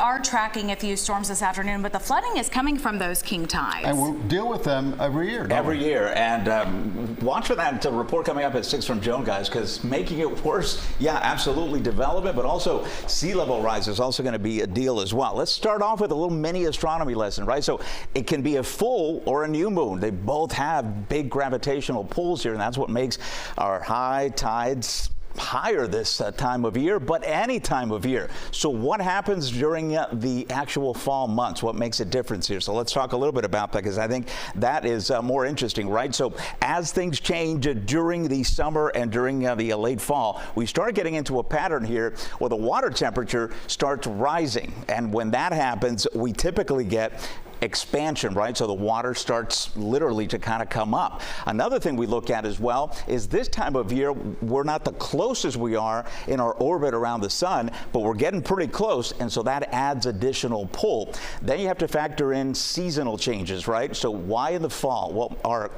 are tracking a few storms this afternoon, but the flooding is coming from those king tides. And we'll deal with them every year. Every year. And watch for that report coming up at 6 from Joan, guys, because making it worse, yeah, absolutely development, but also sea level rise is also going to be a deal as well. Let's start off with a little mini astronomy lesson, right? So it can be a full or a new moon. They both have big gravitational pulls here, and that's what makes our high tides higher this time of year, but any time of year. So what happens during the actual fall months? What makes a difference here? So let's talk a little bit about that, because I think that is more interesting, right? So as things change during the summer and during the late fall, we start getting into a pattern here where the water temperature starts rising. And when that happens, we typically get expansion, right? So the water starts literally to kind of come up. Another thing we look at as well is this time of year, we're not the closest we are in our orbit around the sun, but we're getting pretty close, and so that adds additional pull. Then you have to factor in seasonal changes, right? So why in the fall? Well, our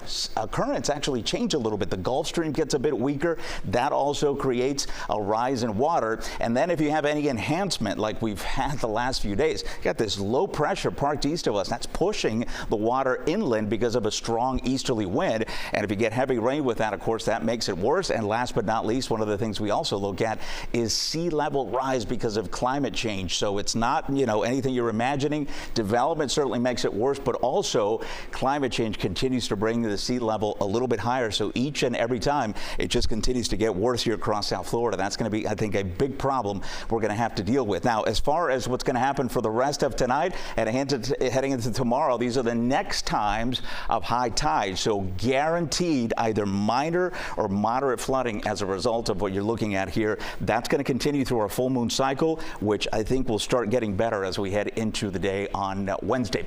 currents actually change a little bit. The Gulf Stream gets a bit weaker. That also creates a rise in water. And then if you have any enhancement like we've had the last few days, you got this low pressure parked east of us. That's pushing the water inland because of a strong easterly wind. And if you get heavy rain with that, of course, that makes it worse. And last but not least, one of the things we also look at is sea level rise because of climate change. So it's not, anything you're imagining. Development certainly makes it worse, but also climate change continues to bring the sea level a little bit higher. So each and every time it just continues to get worse here across South Florida. That's going to be, I think, a big problem we're going to have to deal with. Now, as far as what's going to happen for the rest of tonight and heading into tomorrow, these are the next times of high tide. So guaranteed either minor or moderate flooding as a result of what you're looking at here. That's going to continue through our full moon cycle, which I think will start getting better as we head into the day on Wednesday.